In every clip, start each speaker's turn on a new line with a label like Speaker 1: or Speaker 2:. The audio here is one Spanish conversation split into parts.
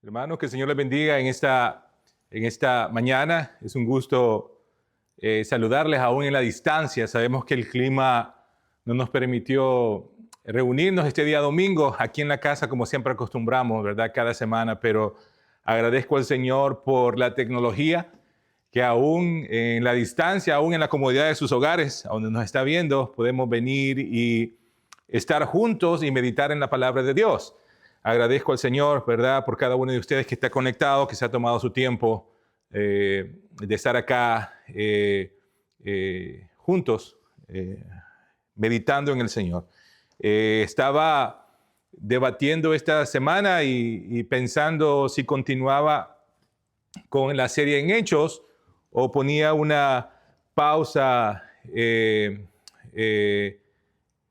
Speaker 1: Hermanos, que el Señor les bendiga en esta mañana. Es un gusto saludarles aún en la distancia. Sabemos que el clima no nos permitió reunirnos este día domingo aquí en la casa como siempre acostumbramos, ¿verdad? Cada semana, pero agradezco al Señor por la tecnología que aún en la distancia, aún en la comodidad de sus hogares, a donde nos está viendo, podemos venir y estar juntos y meditar en la palabra de Dios. Agradezco al Señor, ¿verdad?, por cada uno de ustedes que está conectado, que se ha tomado su tiempo de estar acá juntos, meditando en el Señor. Estaba debatiendo esta semana y pensando si continuaba con la serie en Hechos o ponía una pausa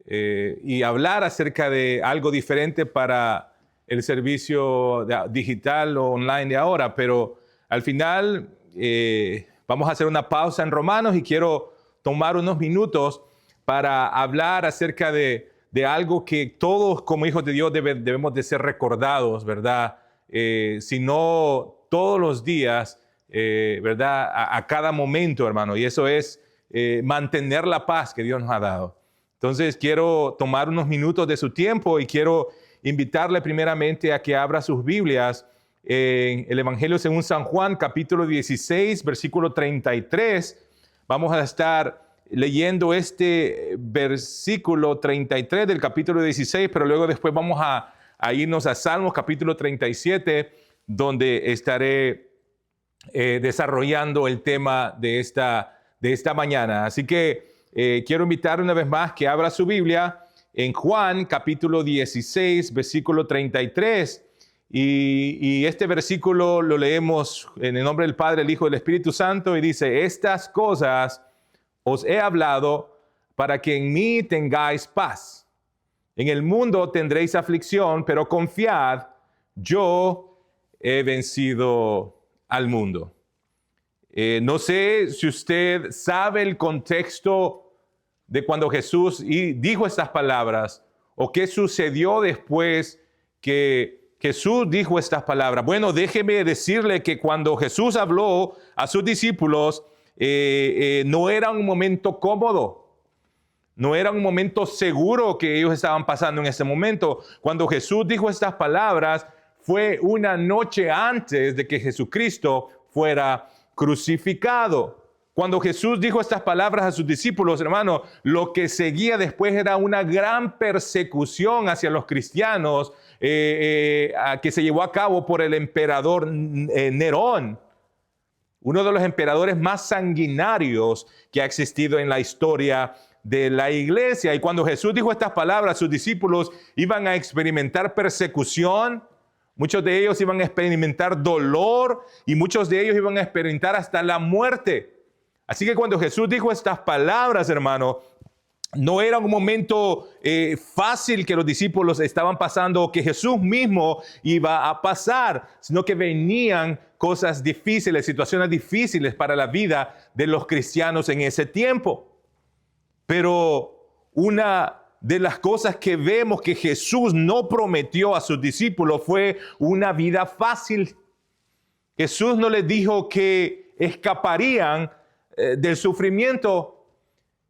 Speaker 1: y hablar acerca de algo diferente para el servicio digital o online de ahora, pero al final vamos a hacer una pausa en Romanos y quiero tomar unos minutos para hablar acerca de algo que todos como hijos de Dios debemos de ser recordados, ¿verdad? Si no todos los días, ¿verdad? A cada momento, hermano, y eso es mantener la paz que Dios nos ha dado. Entonces quiero tomar unos minutos de su tiempo y quiero invitarle primeramente a que abra sus Biblias en el Evangelio según San Juan, capítulo 16, versículo 33. Vamos a estar leyendo este versículo 33 del capítulo 16, pero luego después vamos a irnos a Salmos, capítulo 37, donde estaré desarrollando el tema de esta mañana. Así que quiero invitar una vez más que abra su Biblia en Juan capítulo 16, versículo 33, y este versículo lo leemos en el nombre del Padre, el Hijo y el Espíritu Santo, y dice: estas cosas os he hablado para que en mí tengáis paz. En el mundo tendréis aflicción, pero confiad, yo he vencido al mundo. No sé si usted sabe el contexto de cuando Jesús dijo estas palabras, o qué sucedió después que Jesús dijo estas palabras. Bueno, déjeme decirle que cuando Jesús habló a sus discípulos, no era un momento cómodo, no era un momento seguro que ellos estaban pasando en ese momento. Cuando Jesús dijo estas palabras, fue una noche antes de que Jesucristo fuera crucificado. Cuando Jesús dijo estas palabras a sus discípulos, hermano, lo que seguía después era una gran persecución hacia los cristianos que se llevó a cabo por el emperador Nerón, uno de los emperadores más sanguinarios que ha existido en la historia de la iglesia. Y cuando Jesús dijo estas palabras, sus discípulos iban a experimentar persecución. Muchos de ellos iban a experimentar dolor y muchos de ellos iban a experimentar hasta la muerte. Así que cuando Jesús dijo estas palabras, hermano, no era un momento fácil que los discípulos estaban pasando, que Jesús mismo iba a pasar, sino que venían cosas difíciles, situaciones difíciles para la vida de los cristianos en ese tiempo. Pero una de las cosas que vemos que Jesús no prometió a sus discípulos fue una vida fácil. Jesús no les dijo que escaparían del sufrimiento.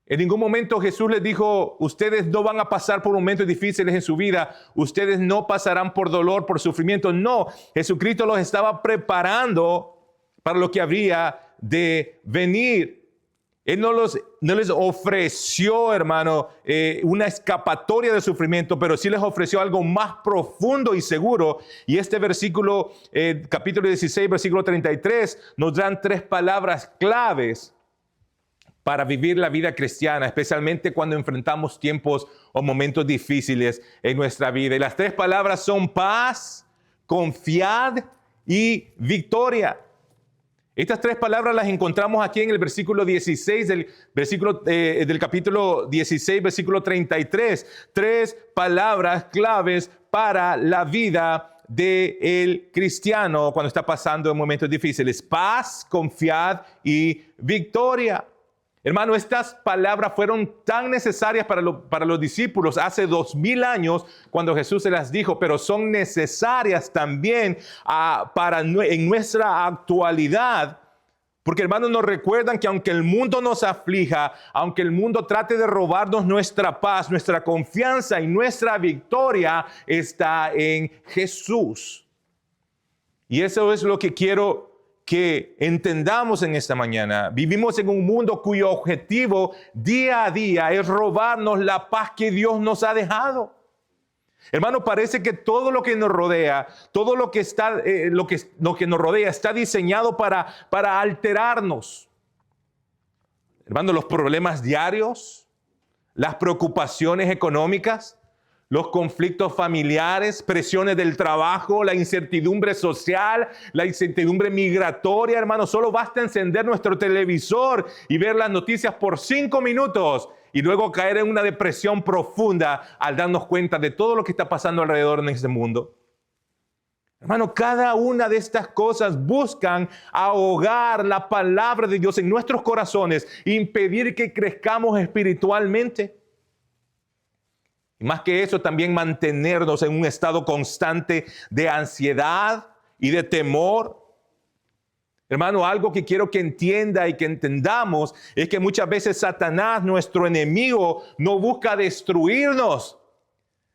Speaker 1: En ningún momento Jesús les dijo: ustedes no van a pasar por momentos difíciles en su vida, ustedes no pasarán por dolor, por sufrimiento. No, Jesucristo los estaba preparando para lo que habría de venir. Él no les ofreció, hermano, una escapatoria de sufrimiento, pero sí les ofreció algo más profundo y seguro. Y este versículo, capítulo 16, versículo 33, nos dan tres palabras claves para vivir la vida cristiana, especialmente cuando enfrentamos tiempos o momentos difíciles en nuestra vida. Y las tres palabras son paz, confiad y victoria. Estas tres palabras las encontramos aquí en el versículo 16 del capítulo 16, versículo 33. Tres palabras claves para la vida del cristiano cuando está pasando en momentos difíciles: paz, confiad y victoria. Hermano, estas palabras fueron tan necesarias para los discípulos hace 2000 años cuando Jesús se las dijo, pero son necesarias también en nuestra actualidad. Porque, hermanos, nos recuerdan que aunque el mundo nos aflija, aunque el mundo trate de robarnos nuestra paz, nuestra confianza y nuestra victoria está en Jesús. Y eso es lo que quiero que entendamos en esta mañana. Vivimos en un mundo cuyo objetivo día a día es robarnos la paz que Dios nos ha dejado. Hermano, parece que todo lo que nos rodea, todo lo que nos rodea está diseñado para alterarnos. Hermano, los problemas diarios, las preocupaciones económicas, los conflictos familiares, presiones del trabajo, la incertidumbre social, la incertidumbre migratoria, hermano, solo basta encender nuestro televisor y ver las noticias por 5 minutos y luego caer en una depresión profunda al darnos cuenta de todo lo que está pasando alrededor en este mundo. Hermano, cada una de estas cosas buscan ahogar la palabra de Dios en nuestros corazones, impedir que crezcamos espiritualmente. Y más que eso, también mantenernos en un estado constante de ansiedad y de temor. Hermano, algo que quiero que entienda y que entendamos es que muchas veces Satanás, nuestro enemigo, no busca destruirnos,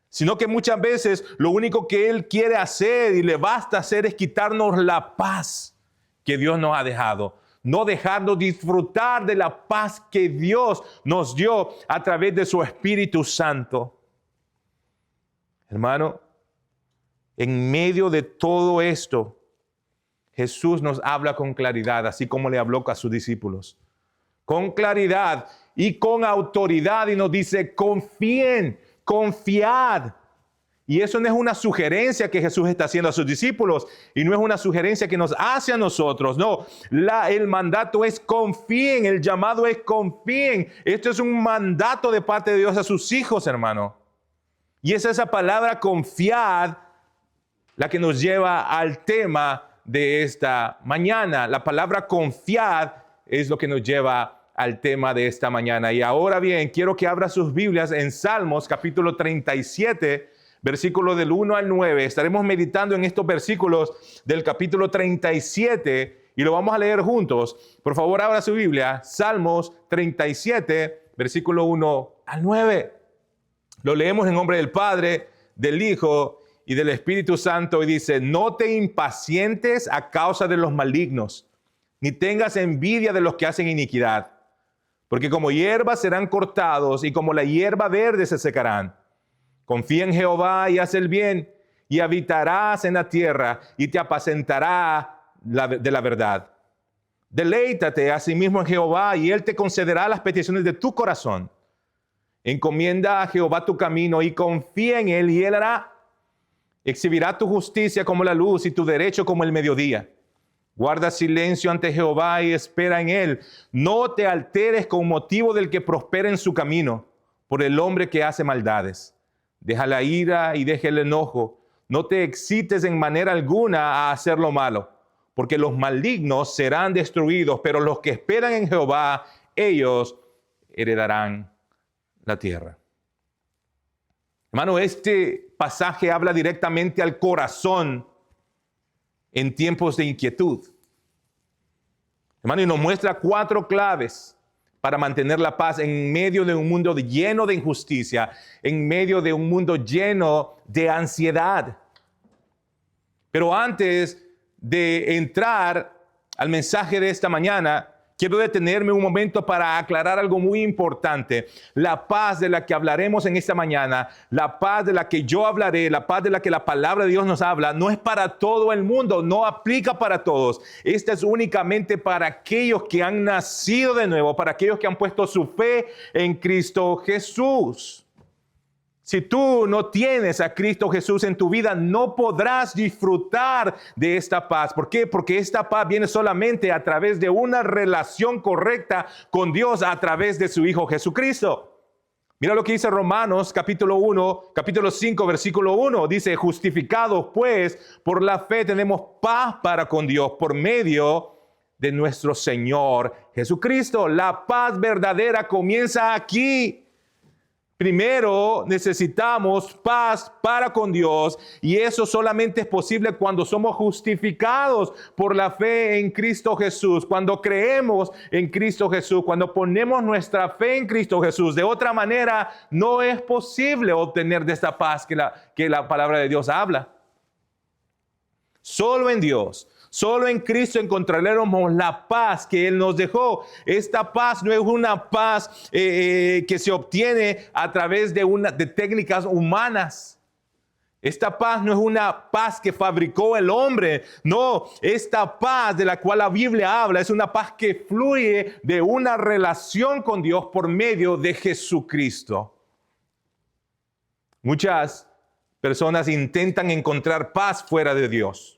Speaker 1: sino que muchas veces lo único que él quiere hacer y le basta hacer es quitarnos la paz que Dios nos ha dejado. No dejarnos disfrutar de la paz que Dios nos dio a través de su Espíritu Santo. Hermano, en medio de todo esto, Jesús nos habla con claridad, así como le habló a sus discípulos. Con claridad y con autoridad, y nos dice, confíen, confiad. Y eso no es una sugerencia que Jesús está haciendo a sus discípulos, y no es una sugerencia que nos hace a nosotros. No, el mandato es confíen, el llamado es confíen. Esto es un mandato de parte de Dios a sus hijos, hermano. Y es esa palabra confiad la que nos lleva al tema de esta mañana. La palabra confiad es lo que nos lleva al tema de esta mañana. Y ahora bien, quiero que abra sus Biblias en Salmos capítulo 37, versículo del 1 al 9. Estaremos meditando en estos versículos del capítulo 37 y lo vamos a leer juntos. Por favor, abra su Biblia, Salmos 37, versículo 1 al 9. Lo leemos en nombre del Padre, del Hijo y del Espíritu Santo, y dice, no te impacientes a causa de los malignos, ni tengas envidia de los que hacen iniquidad, porque como hierba serán cortados y como la hierba verde se secarán. Confía en Jehová y haz el bien, y habitarás en la tierra y te apacentará de la verdad. Deleítate asimismo en Jehová y él te concederá las peticiones de tu corazón. Encomienda a Jehová tu camino y confía en él y él hará. Exhibirá tu justicia como la luz y tu derecho como el mediodía. Guarda silencio ante Jehová y espera en él. No te alteres con motivo del que prospera en su camino, por el hombre que hace maldades. Deja la ira y deja el enojo. No te excites en manera alguna a hacer lo malo, porque los malignos serán destruidos, pero los que esperan en Jehová, ellos heredarán la tierra. Hermano, este pasaje habla directamente al corazón en tiempos de inquietud. Hermano, y nos muestra 4 claves para mantener la paz en medio de un mundo lleno de injusticia, en medio de un mundo lleno de ansiedad. Pero antes de entrar al mensaje de esta mañana, quiero detenerme un momento para aclarar algo muy importante. La paz de la que hablaremos en esta mañana, la paz de la que yo hablaré, la paz de la que la palabra de Dios nos habla, no es para todo el mundo, no aplica para todos. Esta es únicamente para aquellos que han nacido de nuevo, para aquellos que han puesto su fe en Cristo Jesús. Si tú no tienes a Cristo Jesús en tu vida, no podrás disfrutar de esta paz. ¿Por qué? Porque esta paz viene solamente a través de una relación correcta con Dios a través de su Hijo Jesucristo. Mira lo que dice Romanos capítulo 5, versículo 1. Dice, justificados pues por la fe tenemos paz para con Dios por medio de nuestro Señor Jesucristo. La paz verdadera comienza aquí. Primero necesitamos paz para con Dios, y eso solamente es posible cuando somos justificados por la fe en Cristo Jesús, cuando creemos en Cristo Jesús, cuando ponemos nuestra fe en Cristo Jesús. De otra manera, no es posible obtener de esta paz que la palabra de Dios habla. Solo en Dios, solo en Cristo encontraremos la paz que Él nos dejó. Esta paz no es una paz que se obtiene a través de técnicas humanas. Esta paz no es una paz que fabricó el hombre. No, esta paz de la cual la Biblia habla es una paz que fluye de una relación con Dios por medio de Jesucristo. Muchas personas intentan encontrar paz fuera de Dios.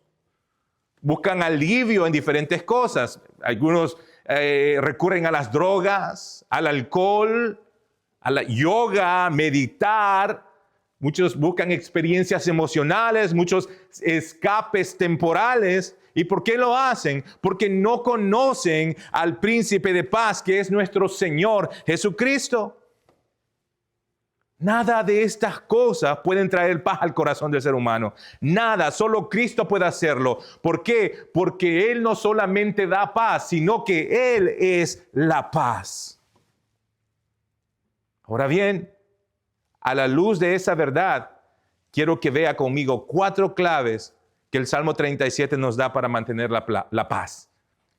Speaker 1: Buscan alivio en diferentes cosas. Algunos recurren a las drogas, al alcohol, a la yoga, meditar. Muchos buscan experiencias emocionales, muchos escapes temporales. ¿Y por qué lo hacen? Porque no conocen al príncipe de paz, que es nuestro Señor Jesucristo. Nada de estas cosas pueden traer paz al corazón del ser humano. Nada, solo Cristo puede hacerlo. ¿Por qué? Porque Él no solamente da paz, sino que Él es la paz. Ahora bien, a la luz de esa verdad, quiero que vea conmigo 4 claves que el Salmo 37 nos da para mantener la paz.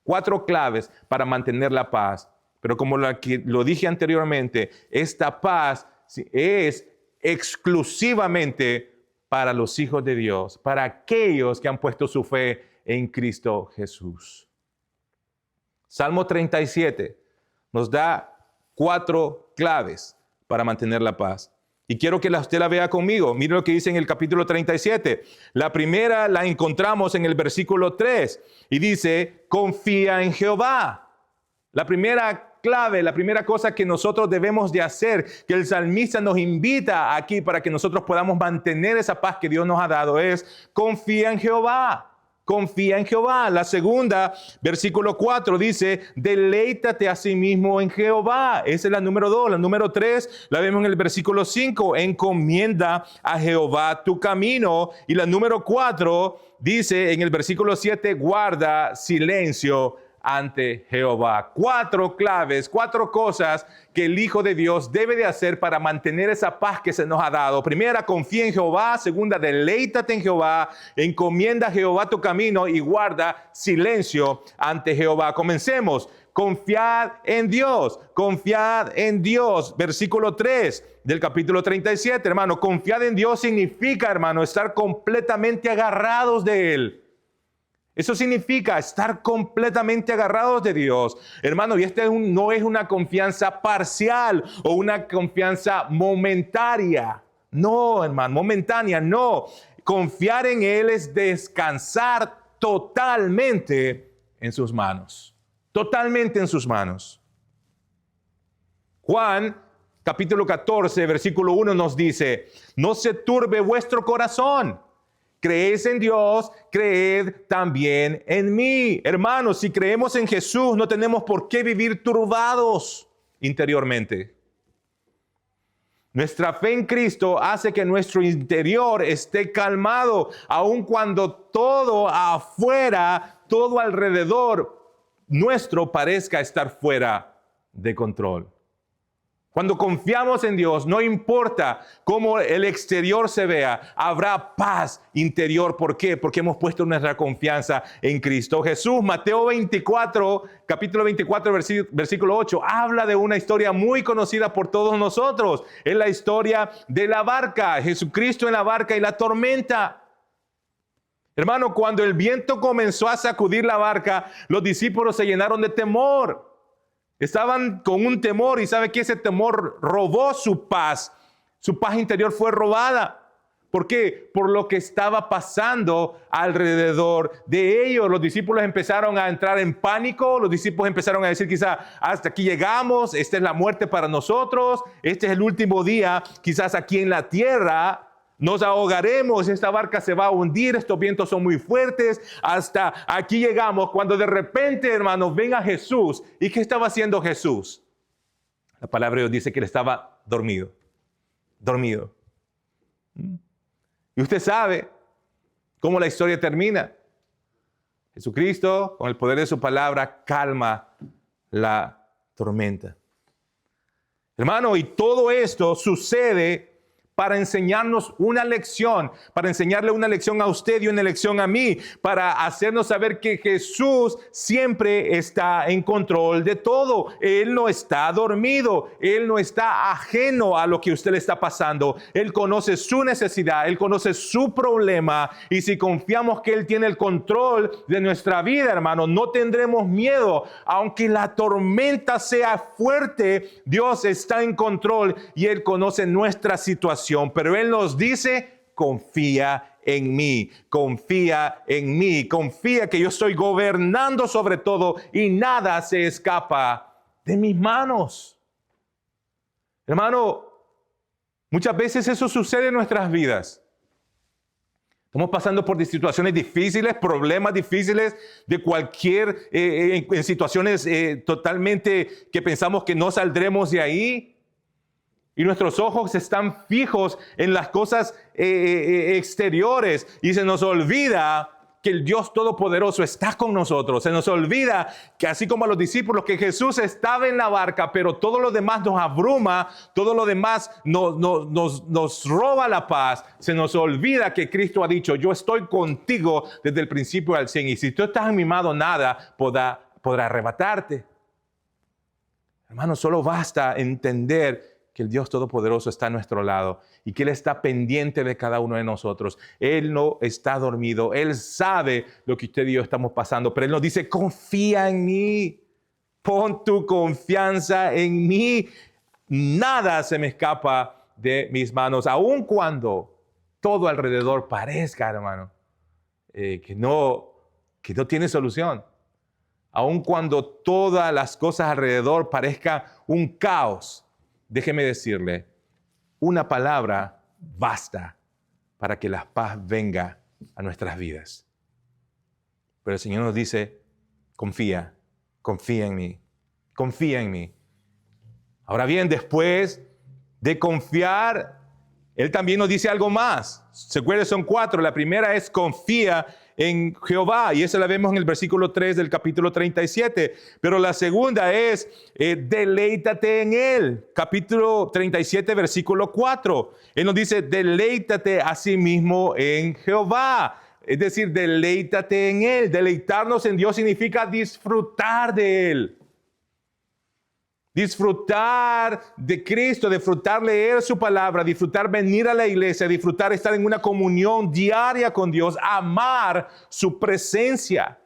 Speaker 1: 4 claves para mantener la paz. Pero como lo dije anteriormente, esta paz es exclusivamente para los hijos de Dios, para aquellos que han puesto su fe en Cristo Jesús. Salmo 37 nos da 4 claves para mantener la paz. Y quiero que usted la vea conmigo. Mire lo que dice en el capítulo 37. La primera la encontramos en el versículo 3 y dice: confía en Jehová. La primera clave, la primera cosa que nosotros debemos de hacer, que el salmista nos invita aquí para que nosotros podamos mantener esa paz que Dios nos ha dado, es confía en Jehová. Confía en Jehová. La segunda, versículo 4, dice: deleítate a sí mismo en Jehová. Esa es la número 2. La número 3 la vemos en el versículo 5. Encomienda a Jehová tu camino. Y la número 4 dice en el versículo 7: guarda silencio ante Jehová. 4 claves, 4 cosas que el Hijo de Dios debe de hacer para mantener esa paz que se nos ha dado. Primera, confía en Jehová. Segunda, deleítate en Jehová. Encomienda a Jehová tu camino y guarda silencio ante Jehová. Comencemos. Confiad en Dios. Confiad en Dios. Versículo 3 del capítulo 37, hermano. Confiad en Dios significa, hermano, estar completamente agarrados de Él. Eso significa estar completamente agarrados de Dios. Hermano, y no es una confianza parcial o una confianza momentaria. No, hermano, momentánea, no. Confiar en Él es descansar totalmente en sus manos. Totalmente en sus manos. Juan, capítulo 14, versículo 1 nos dice: no se turbe vuestro corazón. Creéis en Dios, creed también en mí. Hermanos, si creemos en Jesús, no tenemos por qué vivir turbados interiormente. Nuestra fe en Cristo hace que nuestro interior esté calmado, aun cuando todo afuera, todo alrededor nuestro parezca estar fuera de control. Cuando confiamos en Dios, no importa cómo el exterior se vea, habrá paz interior. ¿Por qué? Porque hemos puesto nuestra confianza en Cristo Jesús. Mateo 24, capítulo 24, versículo 8, habla de una historia muy conocida por todos nosotros. Es la historia de la barca, Jesucristo en la barca y la tormenta. Hermano, cuando el viento comenzó a sacudir la barca, los discípulos se llenaron de temor. Estaban con un temor, y sabe que ese temor robó su paz. Su paz interior fue robada. ¿Por qué? Por lo que estaba pasando alrededor de ellos. Los discípulos empezaron a entrar en pánico. Los discípulos empezaron a decir, quizá, hasta aquí llegamos, esta es la muerte para nosotros, este es el último día, quizás aquí en la tierra. nos ahogaremos, esta barca se va a hundir, estos vientos son muy fuertes, hasta aquí llegamos, cuando de repente, hermanos, ven a Jesús. ¿Y qué estaba haciendo Jesús? La palabra de Dios dice que él estaba dormido. Y usted sabe cómo la historia termina. Jesucristo, con el poder de su palabra, calma la tormenta. Hermano, y todo esto sucede para enseñarnos una lección, para enseñarle una lección a usted y una lección a mí, para hacernos saber que Jesús siempre está en control de todo. Él no está dormido, Él no está ajeno a lo que usted le está pasando. Él conoce su necesidad, Él conoce su problema, y si confiamos que Él tiene el control de nuestra vida, hermano, no tendremos miedo. Aunque la tormenta sea fuerte, Dios está en control y Él conoce nuestra situación. Pero Él nos dice, confía en mí, confía en mí, confía que yo estoy gobernando sobre todo y nada se escapa de mis manos. Hermano, muchas veces eso sucede en nuestras vidas. Estamos pasando por situaciones difíciles, problemas difíciles de cualquier, en situaciones totalmente que pensamos que no saldremos de ahí. Y nuestros ojos están fijos en las cosas exteriores y se nos olvida que el Dios Todopoderoso está con nosotros. Se nos olvida que así como a los discípulos, que Jesús estaba en la barca, pero todo lo demás nos abruma, todo lo demás nos roba la paz. Se nos olvida que Cristo ha dicho, yo estoy contigo desde el principio al fin. Y si tú estás en mi mano, nada podrá arrebatarte. Hermano, solo basta entender que el Dios Todopoderoso está a nuestro lado y que Él está pendiente de cada uno de nosotros. Él no está dormido. Él sabe lo que usted y yo estamos pasando, pero Él nos dice, confía en mí. Pon tu confianza en mí. Nada se me escapa de mis manos, aun cuando todo alrededor parezca, hermano, que no tiene solución. Aun cuando todas las cosas alrededor parezcan un caos. Déjeme decirle, una palabra basta para que la paz venga a nuestras vidas. Pero el Señor nos dice, confía en mí, confía en mí. Ahora bien, después de confiar, Él también nos dice algo más. ¿Se acuerdan? Son 4. La primera es confía en Jehová, y eso la vemos en el versículo 3 del capítulo 37. Pero la segunda es deleítate en Él. Capítulo 37, versículo 4. Él nos dice, deleítate a sí mismo en Jehová. Es decir, deleítate en Él. Deleitarnos en Dios significa disfrutar de Él. Disfrutar de Cristo, disfrutar leer su palabra, disfrutar venir a la iglesia, disfrutar estar en una comunión diaria con Dios, amar su presencia.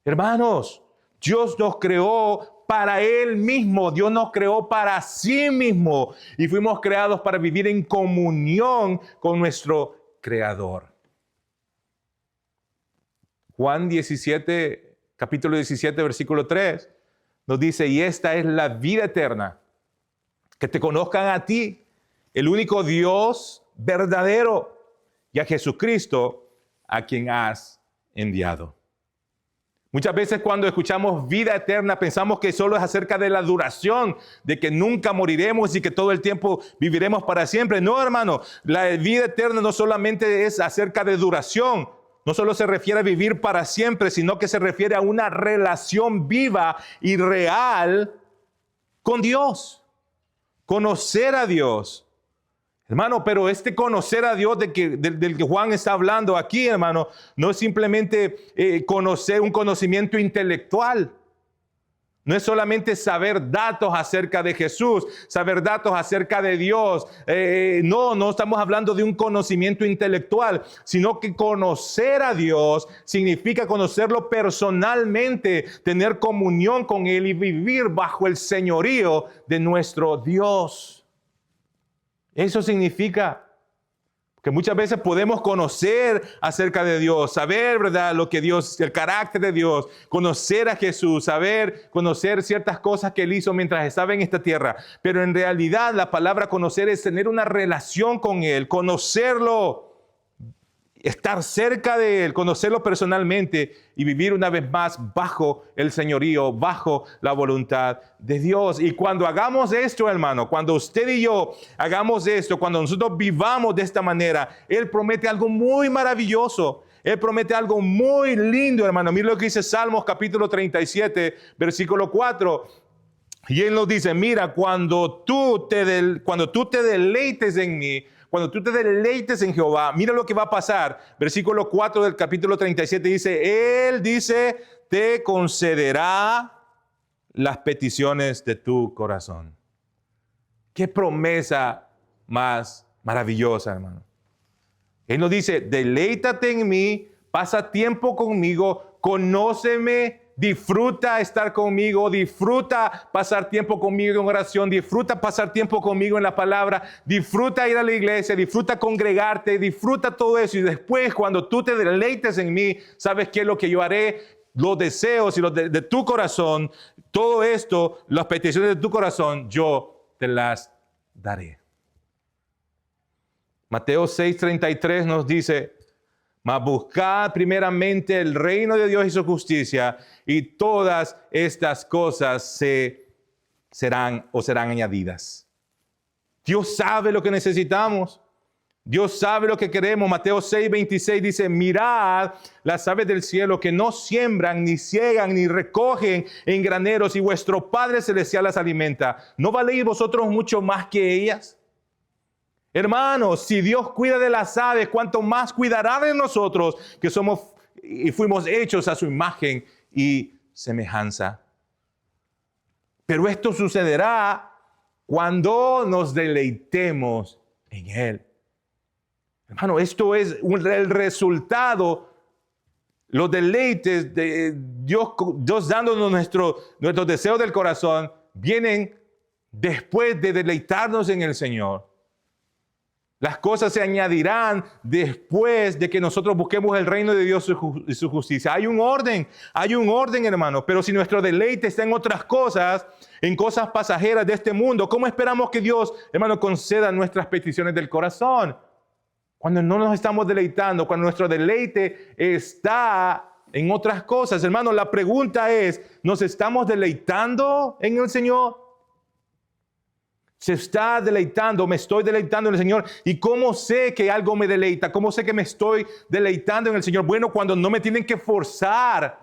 Speaker 1: Hermanos, Dios nos creó para Él mismo, Dios nos creó para sí mismo y fuimos creados para vivir en comunión con nuestro Creador. Juan 17, capítulo 17, versículo 3. Nos dice, y esta es la vida eterna, que te conozcan a ti, el único Dios verdadero, y a Jesucristo, a quien has enviado. Muchas veces cuando escuchamos vida eterna pensamos que solo es acerca de la duración, de que nunca moriremos y que todo el tiempo viviremos para siempre. No, hermano, la vida eterna no solamente es acerca de duración. No solo se refiere a vivir para siempre, sino que se refiere a una relación viva y real con Dios. Conocer a Dios. Hermano, pero este conocer a Dios del que Juan está hablando aquí, hermano, no es simplemente conocer un conocimiento intelectual. No es solamente saber datos acerca de Jesús, saber datos acerca de Dios. No estamos hablando de un conocimiento intelectual, sino que conocer a Dios significa conocerlo personalmente, tener comunión con Él y vivir bajo el señorío de nuestro Dios. Eso significa. Que muchas veces podemos conocer acerca de Dios, saber, ¿verdad?, lo que Dios, el carácter de Dios, conocer a Jesús, conocer ciertas cosas que Él hizo mientras estaba en esta tierra. Pero en realidad la palabra conocer es tener una relación con Él, conocerlo, estar cerca de Él, conocerlo personalmente y vivir una vez más bajo el señorío, bajo la voluntad de Dios. Y cuando hagamos esto, hermano, cuando usted y yo hagamos esto, cuando nosotros vivamos de esta manera, Él promete algo muy maravilloso. Él promete algo muy lindo, hermano. Mira lo que dice Salmos capítulo 37, versículo 4. Y Él nos dice, mira, cuando tú te deleites en mí, cuando tú te deleites en Jehová, mira lo que va a pasar. Versículo 4 del capítulo 37 dice, Él dice, te concederá las peticiones de tu corazón. Qué promesa más maravillosa, hermano. Él nos dice, deleítate en mí, pasa tiempo conmigo, conóceme, disfruta estar conmigo, disfruta pasar tiempo conmigo en oración, disfruta pasar tiempo conmigo en la palabra, disfruta ir a la iglesia, disfruta congregarte, disfruta todo eso. Y después, cuando tú te deleites en mí, ¿sabes qué es lo que yo haré? Los deseos y los de tu corazón, todo esto, las peticiones de tu corazón, yo te las daré. Mateo 6:33 nos dice, mas buscad primeramente el reino de Dios y su justicia, y todas estas cosas serán añadidas. Dios sabe lo que necesitamos. Dios sabe lo que queremos. Mateo 6:26 dice, mirad las aves del cielo que no siembran, ni ciegan, ni recogen en graneros, y vuestro Padre Celestial las alimenta. ¿No valéis vosotros mucho más que ellas? Hermanos, si Dios cuida de las aves, ¿cuánto más cuidará de nosotros que somos y fuimos hechos a su imagen y semejanza? Pero esto sucederá cuando nos deleitemos en Él. Hermano, esto es el resultado, los deleites de Dios dándonos nuestros deseos del corazón, vienen después de deleitarnos en el Señor. Las cosas se añadirán después de que nosotros busquemos el reino de Dios y su justicia. Hay un orden, hermano. Pero si nuestro deleite está en otras cosas, en cosas pasajeras de este mundo, ¿cómo esperamos que Dios, hermano, conceda nuestras peticiones del corazón? Cuando no nos estamos deleitando, cuando nuestro deleite está en otras cosas. Hermano, la pregunta es, ¿nos estamos deleitando en el Señor? Se está deleitando, me estoy deleitando en el Señor. ¿Y cómo sé que algo me deleita? ¿Cómo sé que me estoy deleitando en el Señor? Bueno, cuando no me tienen que forzar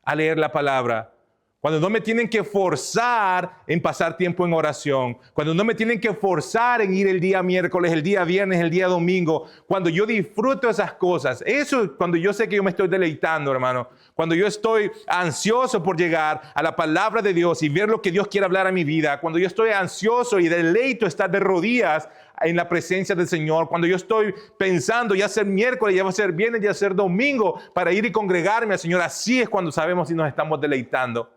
Speaker 1: a leer la palabra. Cuando no me tienen que forzar en pasar tiempo en oración. Cuando no me tienen que forzar en ir el día miércoles, el día viernes, el día domingo. Cuando yo disfruto esas cosas. Eso es cuando yo sé que yo me estoy deleitando, hermano. Cuando yo estoy ansioso por llegar a la palabra de Dios y ver lo que Dios quiere hablar a mi vida. Cuando yo estoy ansioso y deleito estar de rodillas en la presencia del Señor. Cuando yo estoy pensando ya ser miércoles, ya va a ser viernes, ya va a ser domingo para ir y congregarme al Señor. Así es cuando sabemos si nos estamos deleitando.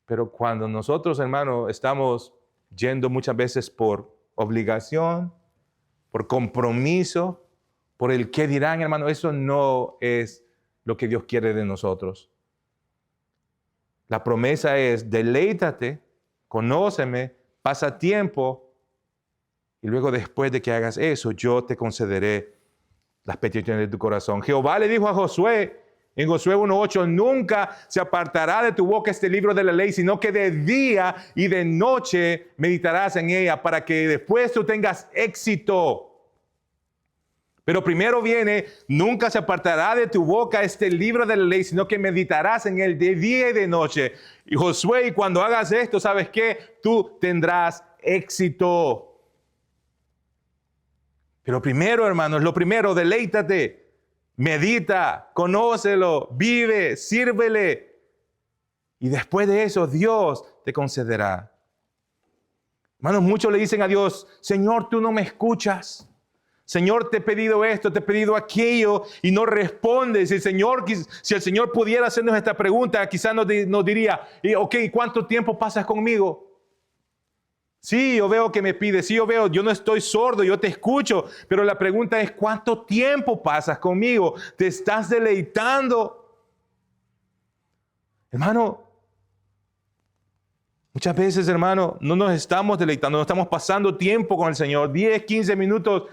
Speaker 1: Pero cuando nosotros, hermano, estamos yendo muchas veces por obligación, por compromiso, por el qué dirán, hermano, eso no es lo que Dios quiere de nosotros. La promesa es, deleítate, conóceme, pasa tiempo, y luego después de que hagas eso, yo te concederé las peticiones de tu corazón. Jehová le dijo a Josué, en Josué 1:8, nunca se apartará de tu boca este libro de la ley, sino que de día y de noche meditarás en ella para que después tú tengas éxito. Pero primero viene, nunca se apartará de tu boca este libro de la ley, sino que meditarás en él de día y de noche. Y Josué, cuando hagas esto, ¿sabes qué? Tú tendrás éxito. Pero primero, hermanos, lo primero, deleítate. Medita, conócelo, vive, sírvele. Y después de eso, Dios te concederá. Hermanos, muchos le dicen a Dios, Señor, tú no me escuchas. Señor, te he pedido esto, te he pedido aquello, y no respondes. Si el Señor pudiera hacernos esta pregunta, quizás nos diría, ok, ¿cuánto tiempo pasas conmigo? Sí, yo veo que me pides, sí, yo no estoy sordo, yo te escucho, pero la pregunta es, ¿cuánto tiempo pasas conmigo? ¿Te estás deleitando? Hermano, muchas veces, hermano, no nos estamos deleitando, no estamos pasando tiempo con el Señor, 10, 15 minutos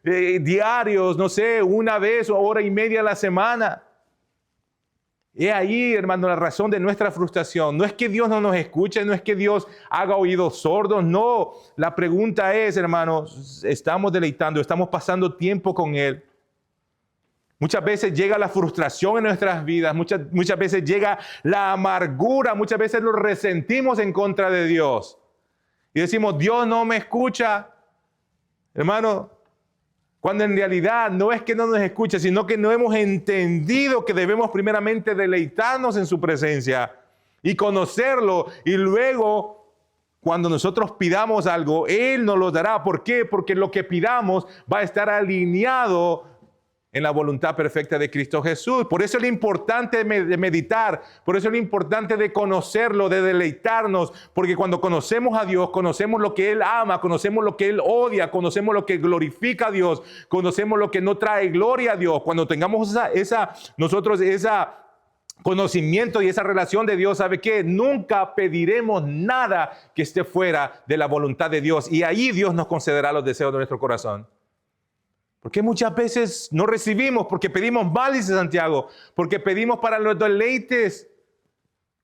Speaker 1: diarios, no sé, una vez o hora y media a la semana. He ahí, hermano, la razón de nuestra frustración. No es que Dios no nos escuche, no es que Dios haga oídos sordos, no. La pregunta es, hermano, ¿estamos deleitando, estamos pasando tiempo con Él? Muchas veces llega la frustración en nuestras vidas, muchas veces llega la amargura, muchas veces lo resentimos en contra de Dios. Y decimos, Dios no me escucha. Hermano, cuando en realidad no es que no nos escuche, sino que no hemos entendido que debemos primeramente deleitarnos en su presencia y conocerlo. Y luego, cuando nosotros pidamos algo, Él nos lo dará. ¿Por qué? Porque lo que pidamos va a estar alineado en la voluntad perfecta de Cristo Jesús. Por eso es lo importante de meditar, por eso es lo importante de conocerlo, de deleitarnos, porque cuando conocemos a Dios, conocemos lo que Él ama, conocemos lo que Él odia, conocemos lo que glorifica a Dios, conocemos lo que no trae gloria a Dios. Cuando tengamos nosotros esa conocimiento y esa relación de Dios, ¿sabe qué? Nunca pediremos nada que esté fuera de la voluntad de Dios, y ahí Dios nos concederá los deseos de nuestro corazón. Porque muchas veces no recibimos porque pedimos mal, dice Santiago, porque pedimos para los deleites.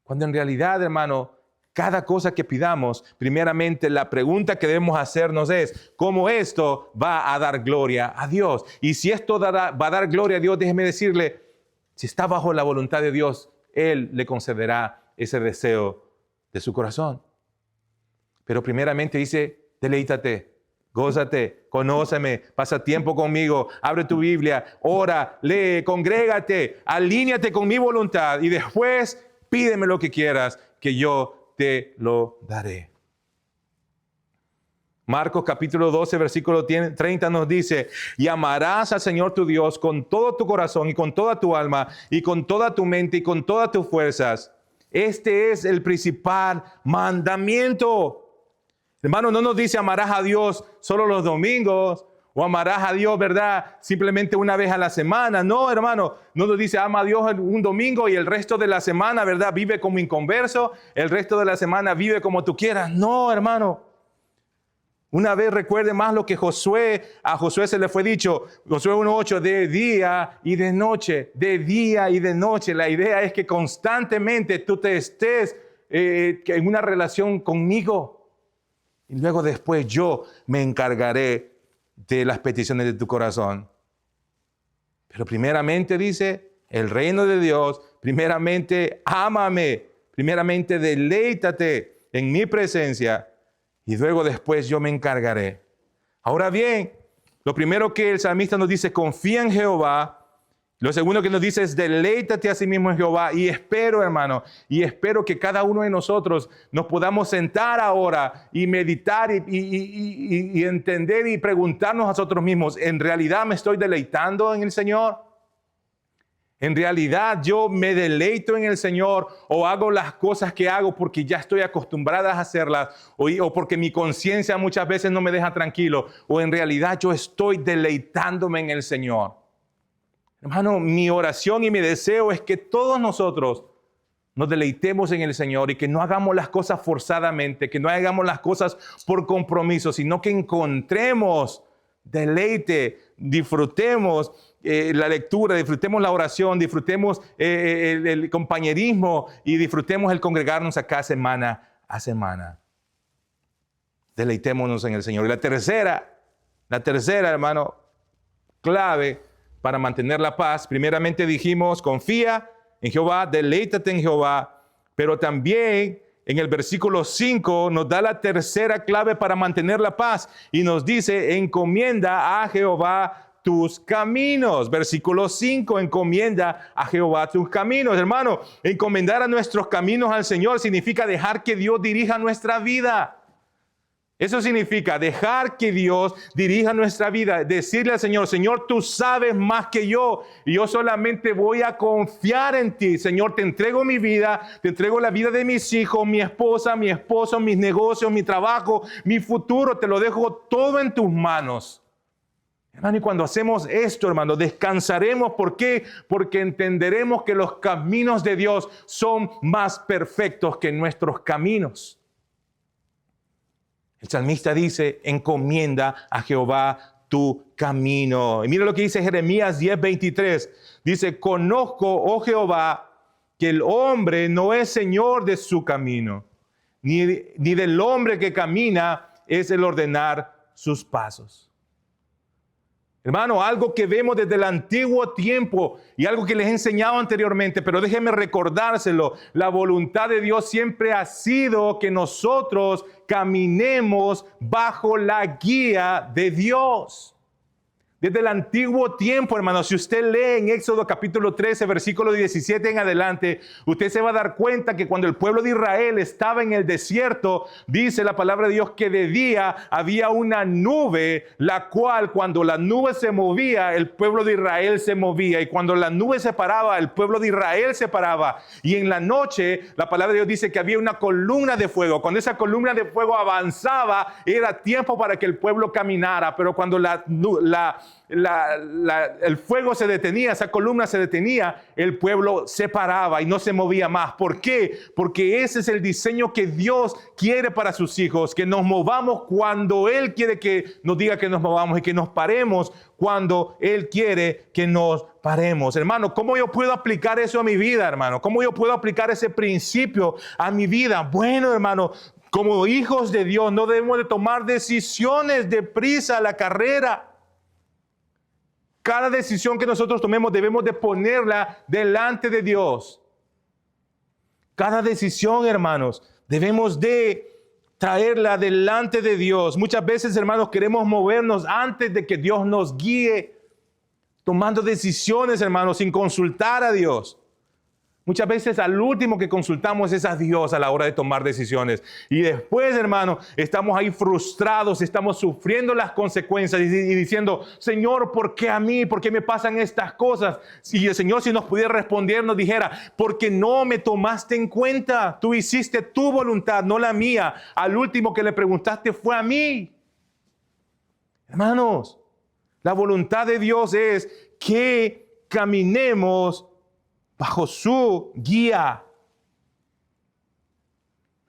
Speaker 1: Cuando en realidad, hermano, cada cosa que pidamos, primeramente la pregunta que debemos hacernos es, ¿cómo esto va a dar gloria a Dios? Y si esto va a dar gloria a Dios, déjeme decirle, si está bajo la voluntad de Dios, Él le concederá ese deseo de su corazón. Pero primeramente dice, deleítate. Gózate, conóceme, pasa tiempo conmigo, abre tu Biblia, ora, lee, congrégate, alíñate con mi voluntad y después pídeme lo que quieras, que yo te lo daré. Marcos capítulo 12, versículo 30 nos dice, y amarás al Señor tu Dios con todo tu corazón y con toda tu alma y con toda tu mente y con todas tus fuerzas. Este es el principal mandamiento. Hermano, no nos dice amarás a Dios solo los domingos o amarás a Dios, ¿verdad? Simplemente una vez a la semana. No, hermano, no nos dice ama a Dios un domingo y el resto de la semana, ¿verdad? Vive como inconverso, el resto de la semana vive como tú quieras. No, hermano. Una vez recuerde más lo que a Josué se le fue dicho, Josué 1:8, de día y de noche, de día y de noche. La idea es que constantemente tú te estés en una relación conmigo. Y luego después yo me encargaré de las peticiones de tu corazón. Pero primeramente dice, el reino de Dios, primeramente ámame, primeramente deleítate en mi presencia y luego después yo me encargaré. Ahora bien, lo primero que el salmista nos dice, confía en Jehová. Lo segundo que nos dice es deleítate a sí mismo en Jehová. Y espero, hermano, y espero que cada uno de nosotros nos podamos sentar ahora y meditar y entender y preguntarnos a nosotros mismos, ¿en realidad me estoy deleitando en el Señor? ¿En realidad yo me deleito en el Señor o hago las cosas que hago porque ya estoy acostumbrada a hacerlas o porque mi conciencia muchas veces no me deja tranquilo? ¿O en realidad yo estoy deleitándome en el Señor? Hermano, mi oración y mi deseo es que todos nosotros nos deleitemos en el Señor y que no hagamos las cosas forzadamente, que no hagamos las cosas por compromiso, sino que encontremos deleite, disfrutemos la lectura, disfrutemos la oración, disfrutemos el compañerismo y disfrutemos el congregarnos acá semana a semana. Deleitémonos en el Señor. Y la tercera, hermano, clave para mantener la paz, primeramente dijimos, confía en Jehová, deleítate en Jehová, pero también en el versículo 5 nos da la tercera clave para mantener la paz y nos dice, encomienda a Jehová tus caminos. Versículo 5, encomienda a Jehová tus caminos. Hermano, encomendar a nuestros caminos al Señor significa dejar que Dios dirija nuestra vida. Eso significa dejar que Dios dirija nuestra vida, decirle al Señor, Señor, tú sabes más que yo y yo solamente voy a confiar en ti. Señor, te entrego mi vida, te entrego la vida de mis hijos, mi esposa, mi esposo, mis negocios, mi trabajo, mi futuro, te lo dejo todo en tus manos. Hermano, y cuando hacemos esto, hermano, descansaremos. ¿Por qué? Porque entenderemos que los caminos de Dios son más perfectos que nuestros caminos. El salmista dice, encomienda a Jehová tu camino. Y mira lo que dice Jeremías 10:23. Dice, conozco, oh Jehová, que el hombre no es señor de su camino, ni del hombre que camina es el ordenar sus pasos. Hermano, algo que vemos desde el antiguo tiempo y algo que les he enseñado anteriormente, pero déjenme recordárselo. La voluntad de Dios siempre ha sido que nosotros caminemos bajo la guía de Dios. Desde el antiguo tiempo, hermano, si usted lee en Éxodo capítulo 13, versículo 17 en adelante, usted se va a dar cuenta que cuando el pueblo de Israel estaba en el desierto, dice la palabra de Dios que de día había una nube, la cual cuando la nube se movía, el pueblo de Israel se movía. Y cuando la nube se paraba, el pueblo de Israel se paraba. Y en la noche, la palabra de Dios dice que había una columna de fuego. Cuando esa columna de fuego avanzaba, era tiempo para que el pueblo caminara. Pero cuando el fuego se detenía, esa columna se detenía, el pueblo se paraba y no se movía más. ¿Por qué? Porque ese es el diseño que Dios quiere para sus hijos, que nos movamos cuando Él quiere que nos diga que nos movamos y que nos paremos cuando Él quiere que nos paremos. Hermano, ¿cómo yo puedo aplicar eso a mi vida, hermano? ¿Cómo yo puedo aplicar ese principio a mi vida? Bueno, hermano, como hijos de Dios no debemos de tomar decisiones deprisa a la carrera. Cada decisión que nosotros tomemos debemos de ponerla delante de Dios. Cada decisión, hermanos, debemos de traerla delante de Dios. Muchas veces, hermanos, queremos movernos antes de que Dios nos guíe, tomando decisiones, hermanos, sin consultar a Dios. Muchas veces al último que consultamos es a Dios a la hora de tomar decisiones. Y después, hermano, estamos ahí frustrados, estamos sufriendo las consecuencias y diciendo, Señor, ¿por qué a mí? ¿Por qué me pasan estas cosas? Y el Señor, si nos pudiera responder, nos dijera, porque no me tomaste en cuenta. Tú hiciste tu voluntad, no la mía. Al último que le preguntaste fue a mí. Hermanos, la voluntad de Dios es que caminemos bajo su guía.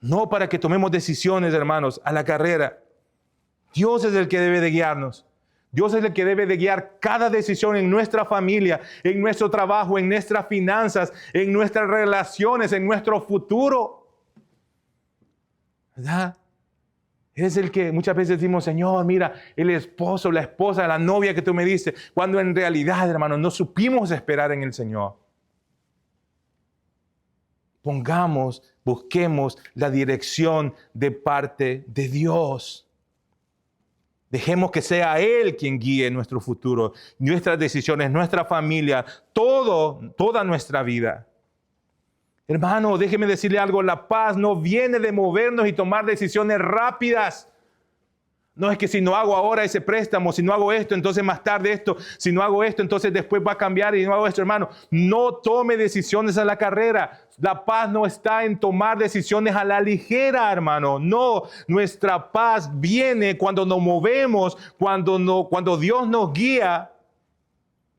Speaker 1: No para que tomemos decisiones, hermanos, a la carrera. Dios es el que debe de guiarnos. Dios es el que debe de guiar cada decisión en nuestra familia, en nuestro trabajo, en nuestras finanzas, en nuestras relaciones, en nuestro futuro. ¿Verdad? Es el que muchas veces decimos, Señor, mira, el esposo, la esposa, la novia que tú me diste, cuando en realidad, hermanos, no supimos esperar en el Señor. Busquemos la dirección de parte de Dios. Dejemos que sea Él quien guíe nuestro futuro, nuestras decisiones, nuestra familia, toda nuestra vida. Hermano, déjeme decirle algo, la paz no viene de movernos y tomar decisiones rápidas. No es que si no hago ahora ese préstamo, si no hago esto, entonces más tarde esto, si no hago esto, entonces después va a cambiar y no hago esto, hermano. No tome decisiones a la carrera. La paz no está en tomar decisiones a la ligera, hermano. No, nuestra paz viene cuando nos movemos, cuando Dios nos guía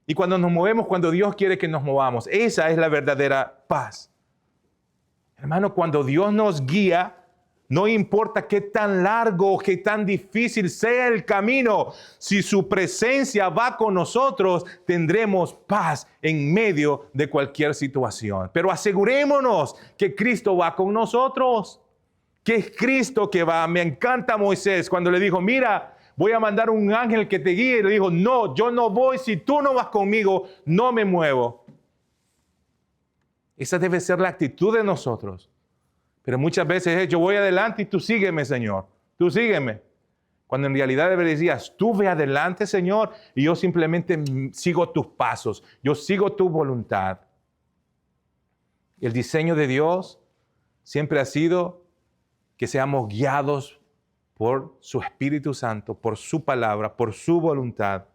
Speaker 1: y cuando nos movemos, cuando Dios quiere que nos movamos. Esa es la verdadera paz. Hermano, cuando Dios nos guía, no importa qué tan largo o qué tan difícil sea el camino, si su presencia va con nosotros, tendremos paz en medio de cualquier situación. Pero asegurémonos que Cristo va con nosotros, que es Cristo que va. Me encanta Moisés cuando le dijo, mira, voy a mandar un ángel que te guíe. Y le dijo, no, yo no voy, si tú no vas conmigo, no me muevo. Esa debe ser la actitud de nosotros. Pero muchas veces es, yo voy adelante y tú sígueme, Señor. Tú sígueme. Cuando en realidad deberías, tú ve adelante, Señor, y yo simplemente sigo tus pasos. Yo sigo tu voluntad. El diseño de Dios siempre ha sido que seamos guiados por su Espíritu Santo, por su palabra, por su voluntad.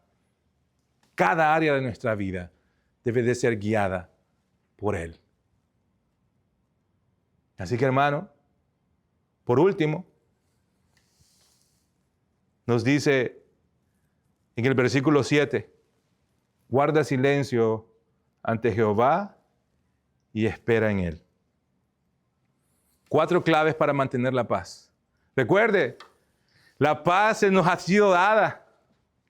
Speaker 1: Cada área de nuestra vida debe de ser guiada por Él. Así que, hermano, por último, nos dice en el versículo 7, guarda silencio ante Jehová y espera en Él. 4 claves para mantener la paz. Recuerde, la paz se nos ha sido dada.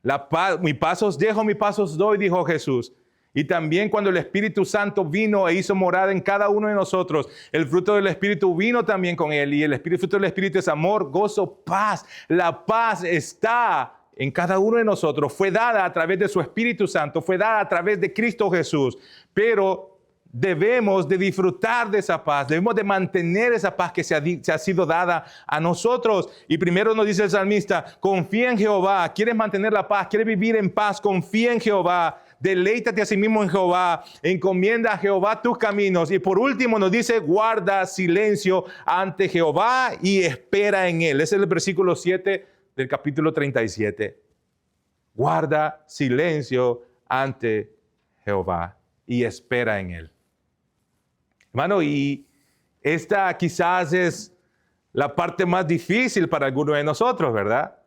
Speaker 1: La paz, mi paz os dejo, mi paz os doy, dijo Jesús. Y también cuando el Espíritu Santo vino e hizo morada en cada uno de nosotros, el fruto del Espíritu vino también con Él. Y el fruto del Espíritu es amor, gozo, paz. La paz está en cada uno de nosotros. Fue dada a través de su Espíritu Santo, fue dada a través de Cristo Jesús. Pero debemos de disfrutar de esa paz, debemos de mantener esa paz que se ha sido dada a nosotros. Y primero nos dice el salmista, confía en Jehová. ¿Quieres mantener la paz? ¿Quieres vivir en paz? Confía en Jehová. Deleítate a sí mismo en Jehová, encomienda a Jehová tus caminos. Y por último nos dice, guarda silencio ante Jehová y espera en Él. Ese es el versículo 7 del capítulo 37. Guarda silencio ante Jehová y espera en Él. Hermano, y esta quizás es la parte más difícil para algunos de nosotros, ¿verdad?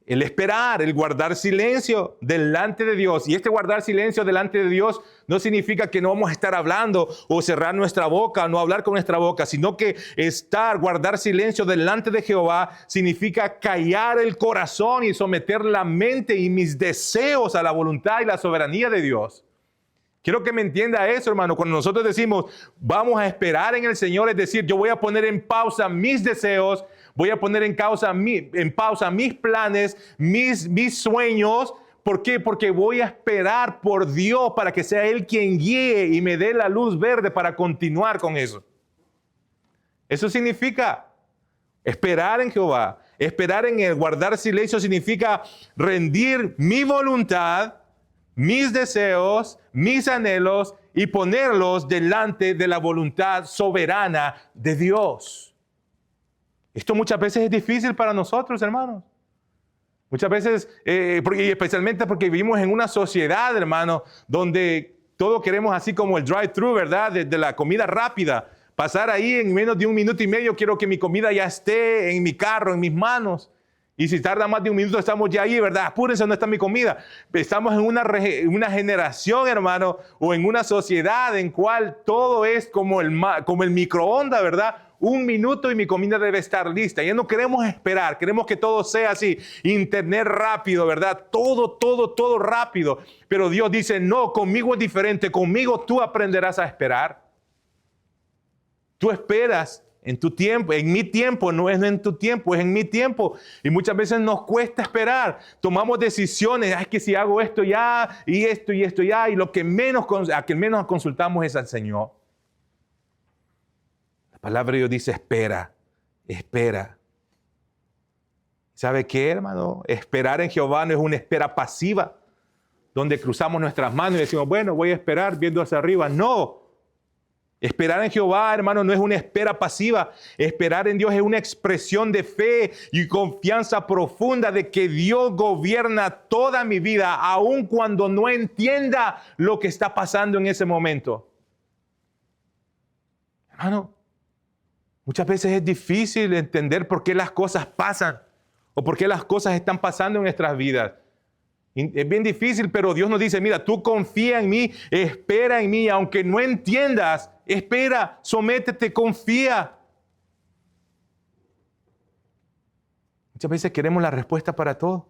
Speaker 1: El esperar, el guardar silencio delante de Dios. Y este guardar silencio delante de Dios no significa que no vamos a estar hablando o cerrar nuestra boca, no hablar con nuestra boca, sino que guardar silencio delante de Jehová significa callar el corazón y someter la mente y mis deseos a la voluntad y la soberanía de Dios. Quiero que me entienda eso, hermano. Cuando nosotros decimos, vamos a esperar en el Señor, es decir, yo voy a poner en pausa mis deseos, voy a poner en pausa mis planes, mis sueños. ¿Por qué? Porque voy a esperar por Dios para que sea Él quien guíe y me dé la luz verde para continuar con eso. Eso significa esperar en Jehová. Esperar en Él, guardar silencio significa rendir mi voluntad, mis deseos, mis anhelos y ponerlos delante de la voluntad soberana de Dios. Esto muchas veces es difícil para nosotros, hermanos. Muchas veces, y especialmente porque vivimos en una sociedad, hermano, donde todo queremos así como el drive-thru, ¿verdad? De la comida rápida. Pasar ahí en menos de 1 minuto y medio, quiero que mi comida ya esté en mi carro, en mis manos. Y si tarda más de 1 minuto, estamos ya ahí, ¿verdad? Apúrense, ¿dónde está mi comida? Estamos en una generación, hermano, o en una sociedad en cual todo es como el microondas, ¿verdad? 1 minuto y mi comida debe estar lista. Ya no queremos esperar, queremos que todo sea así. Internet rápido, ¿verdad? Todo rápido. Pero Dios dice, no, conmigo es diferente. Conmigo tú aprenderás a esperar. Tú esperas en tu tiempo, en mi tiempo, no es en tu tiempo, es en mi tiempo. Y muchas veces nos cuesta esperar. Tomamos decisiones, es que si hago esto ya, y esto ya, y a quien menos consultamos es al Señor. La palabra de Dios dice, espera. ¿Sabe qué, hermano? Esperar en Jehová no es una espera pasiva, donde cruzamos nuestras manos y decimos, bueno, voy a esperar viendo hacia arriba. No. Esperar en Jehová, hermano, no es una espera pasiva. Esperar en Dios es una expresión de fe y confianza profunda de que Dios gobierna toda mi vida, aun cuando no entienda lo que está pasando en ese momento. Hermano, muchas veces es difícil entender por qué las cosas pasan o por qué las cosas están pasando en nuestras vidas. Es bien difícil, pero Dios nos dice, mira, tú confía en mí, espera en mí, aunque no entiendas, espera, sométete, confía. Muchas veces queremos la respuesta para todo,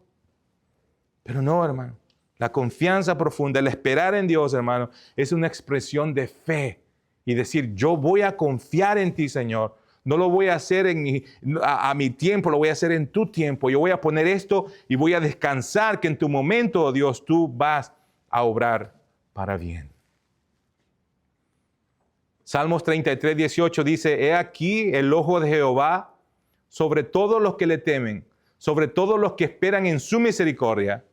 Speaker 1: pero no, hermano. La confianza profunda, el esperar en Dios, hermano, es una expresión de fe y decir, yo voy a confiar en ti, Señor. No lo voy a hacer a mi tiempo, lo voy a hacer en tu tiempo. Yo voy a poner esto y voy a descansar que en tu momento, Dios, tú vas a obrar para bien. Salmos 33, 18 dice, he aquí el ojo de Jehová sobre todos los que le temen, sobre todos los que esperan en su misericordia.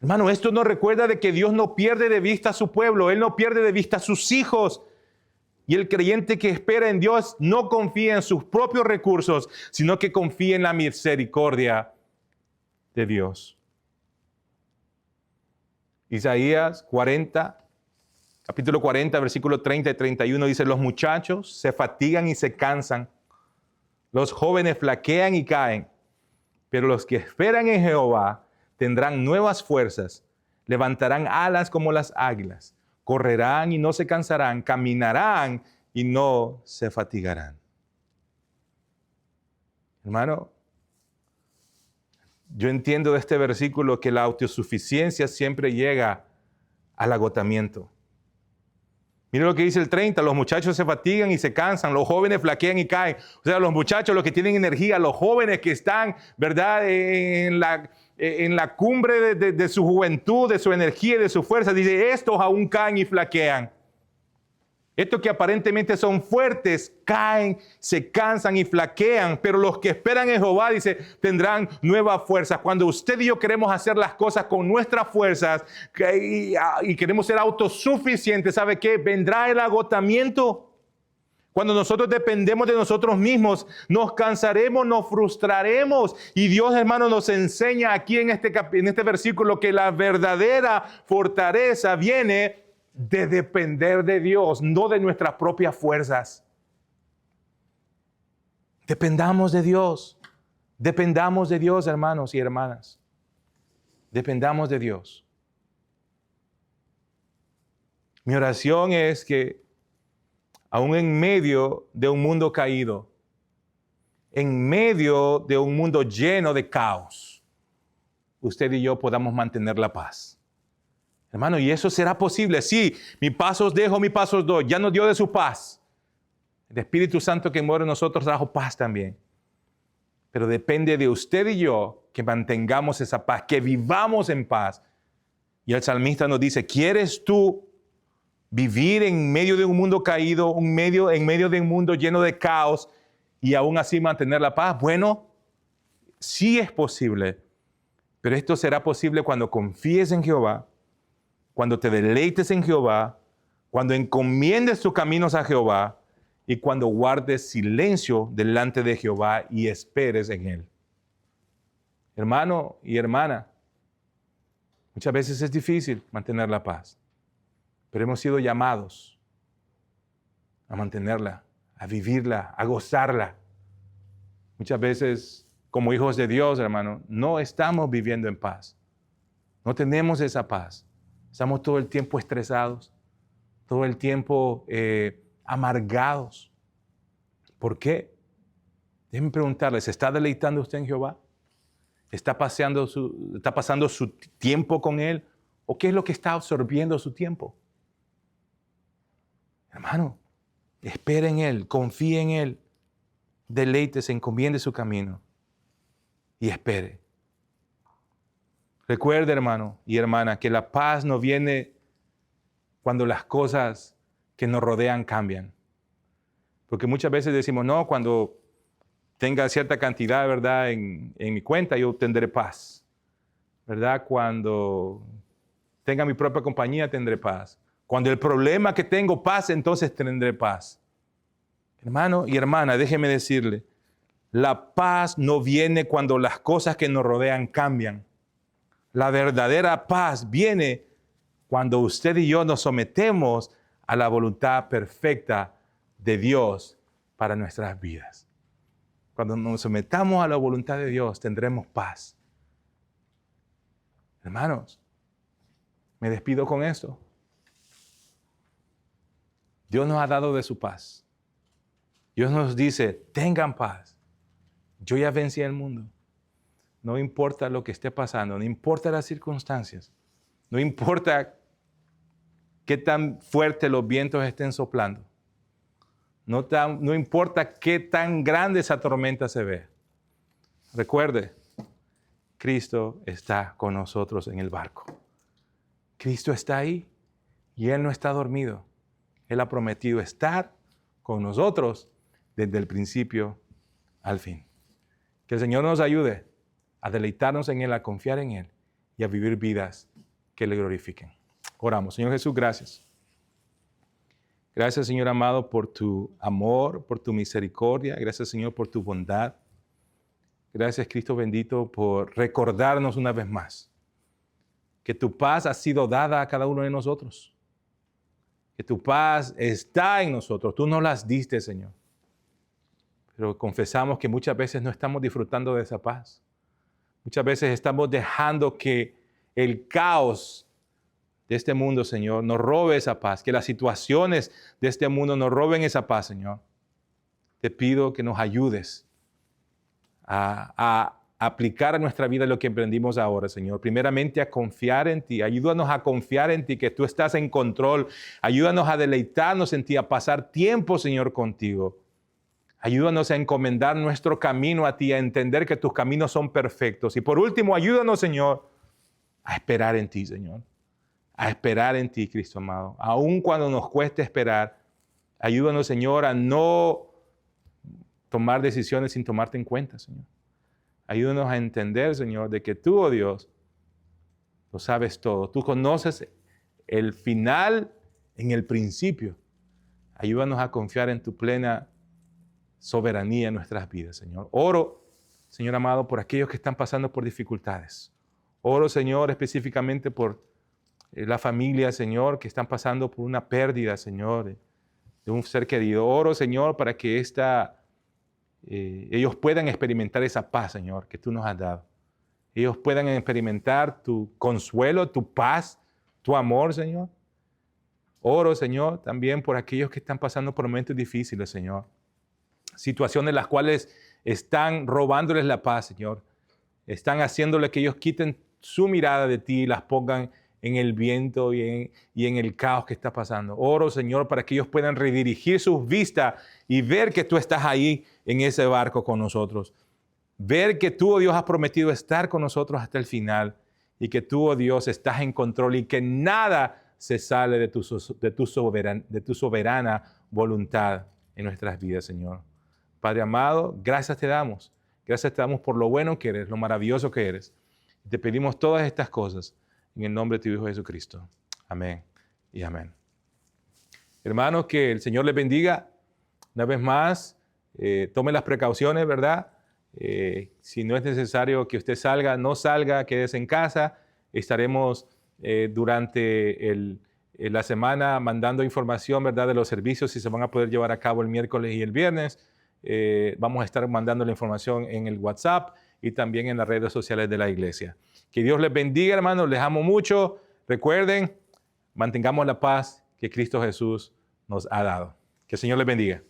Speaker 1: Hermano, esto nos recuerda de que Dios no pierde de vista a su pueblo, Él no pierde de vista a sus hijos. Y el creyente que espera en Dios no confía en sus propios recursos, sino que confía en la misericordia de Dios. Isaías 40, capítulo 40, versículo 30 y 31 dice: los muchachos se fatigan y se cansan, los jóvenes flaquean y caen, pero los que esperan en Jehová tendrán nuevas fuerzas, levantarán alas como las águilas, correrán y no se cansarán, caminarán y no se fatigarán. Hermano, yo entiendo de este versículo que la autosuficiencia siempre llega al agotamiento. Mire lo que dice el 30, los muchachos se fatigan y se cansan, los jóvenes flaquean y caen. O sea, los muchachos, los que tienen energía, los jóvenes que están, ¿verdad?, en la cumbre de su juventud, de su energía y de su fuerza, dice, estos aún caen y flaquean. Estos que aparentemente son fuertes, caen, se cansan y flaquean, pero los que esperan en Jehová, dice, tendrán nuevas fuerzas. Cuando usted y yo queremos hacer las cosas con nuestras fuerzas y queremos ser autosuficientes, ¿sabe qué? Vendrá el agotamiento. Cuando nosotros dependemos de nosotros mismos, nos cansaremos, nos frustraremos. Y Dios, hermano, nos enseña aquí en este versículo que la verdadera fortaleza viene de depender de Dios, no de nuestras propias fuerzas. Dependamos de Dios. Dependamos de Dios, hermanos y hermanas. Dependamos de Dios. Mi oración es que, aún en medio de un mundo caído, en medio de un mundo lleno de caos, usted y yo podamos mantener la paz. Hermano, y eso será posible. Sí, mi paz os dejo, mi paz os doy. Ya nos dio de su paz. El Espíritu Santo que mora en nosotros trajo paz también. Pero depende de usted y yo que mantengamos esa paz, que vivamos en paz. Y el salmista nos dice, ¿quieres tú vivir en medio de un mundo caído, en medio de un mundo lleno de caos y aún así mantener la paz? Bueno, sí es posible. Pero esto será posible cuando confíes en Jehová, cuando te deleites en Jehová, cuando encomiendes tus caminos a Jehová y cuando guardes silencio delante de Jehová y esperes en Él. Hermano y hermana, muchas veces es difícil mantener la paz, pero hemos sido llamados a mantenerla, a vivirla, a gozarla. Muchas veces, como hijos de Dios, hermano, no estamos viviendo en paz. No tenemos esa paz. Estamos todo el tiempo estresados, todo el tiempo amargados. ¿Por qué? Déjenme preguntarle, ¿se está deleitando usted en Jehová? ¿Está pasando su tiempo con Él? ¿O qué es lo que está absorbiendo su tiempo? Hermano, espere en Él, confíe en Él, deleítese, encomiende su camino y espere. Recuerde, hermano y hermana, que la paz no viene cuando las cosas que nos rodean cambian. Porque muchas veces decimos, no, cuando tenga cierta cantidad, ¿verdad?, en mi cuenta, yo tendré paz. ¿Verdad? Cuando tenga mi propia compañía, tendré paz. Cuando el problema que tengo pase, entonces tendré paz. Hermano y hermana, déjeme decirle, la paz no viene cuando las cosas que nos rodean cambian. La verdadera paz viene cuando usted y yo nos sometemos a la voluntad perfecta de Dios para nuestras vidas. Cuando nos sometamos a la voluntad de Dios, tendremos paz. Hermanos, me despido con esto. Dios nos ha dado de su paz. Dios nos dice, tengan paz. Yo ya vencí el mundo. No importa lo que esté pasando, no importa las circunstancias, no importa qué tan fuerte los vientos estén soplando, no importa qué tan grande esa tormenta se ve. Recuerde, Cristo está con nosotros en el barco. Cristo está ahí y Él no está dormido. Él ha prometido estar con nosotros desde el principio al fin. Que el Señor nos ayude a deleitarnos en Él, a confiar en Él y a vivir vidas que le glorifiquen. Oramos. Señor Jesús, gracias. Gracias, Señor amado, por tu amor, por tu misericordia. Gracias, Señor, por tu bondad. Gracias, Cristo bendito, por recordarnos una vez más que tu paz ha sido dada a cada uno de nosotros. Que tu paz está en nosotros. Tú nos las diste, Señor. Pero confesamos que muchas veces no estamos disfrutando de esa paz. Muchas veces estamos dejando que el caos de este mundo, Señor, nos robe esa paz. Que las situaciones de este mundo nos roben esa paz, Señor. Te pido que nos ayudes a aplicar a nuestra vida lo que emprendimos ahora, Señor. Primeramente a confiar en ti. Ayúdanos a confiar en ti, que tú estás en control. Ayúdanos a deleitarnos en ti, a pasar tiempo, Señor, contigo. Ayúdanos a encomendar nuestro camino a ti, a entender que tus caminos son perfectos. Y por último, ayúdanos, Señor, a esperar en ti, Señor. A esperar en ti, Cristo amado. Aun cuando nos cueste esperar, ayúdanos, Señor, a no tomar decisiones sin tomarte en cuenta, Señor. Ayúdanos a entender, Señor, de que tú, oh Dios, lo sabes todo. Tú conoces el final en el principio. Ayúdanos a confiar en tu plena soberanía en nuestras vidas, Señor. Oro, Señor amado, por aquellos que están pasando por dificultades. Oro, Señor, específicamente por la familia, Señor, que están pasando por una pérdida, Señor, de un ser querido. Oro, Señor, para que ellos puedan experimentar esa paz, Señor, que tú nos has dado. Ellos puedan experimentar tu consuelo, tu paz, tu amor, Señor. Oro, Señor, también por aquellos que están pasando por momentos difíciles, Señor. Situaciones en las cuales están robándoles la paz, Señor. Están haciéndole que ellos quiten su mirada de ti y las pongan en el viento y en el caos que está pasando. Oro, Señor, para que ellos puedan redirigir sus vistas y ver que tú estás ahí en ese barco con nosotros. Ver que tú, oh Dios, has prometido estar con nosotros hasta el final y que tú, oh Dios, estás en control y que nada se sale de tu soberana voluntad en nuestras vidas, Señor. Padre amado, gracias te damos. Gracias te damos por lo bueno que eres, lo maravilloso que eres. Te pedimos todas estas cosas en el nombre de tu Hijo Jesucristo. Amén y amén. Hermanos, que el Señor les bendiga. Una vez más, tome las precauciones, ¿verdad? Si no es necesario que usted salga, no salga, quédese en casa. Estaremos durante la semana mandando información, ¿verdad?, de los servicios, si se van a poder llevar a cabo el miércoles y el viernes. Vamos a estar mandando la información en el WhatsApp y también en las redes sociales de la iglesia. Que Dios les bendiga, hermanos. Les amo mucho. Recuerden, mantengamos la paz que Cristo Jesús nos ha dado. Que el Señor les bendiga.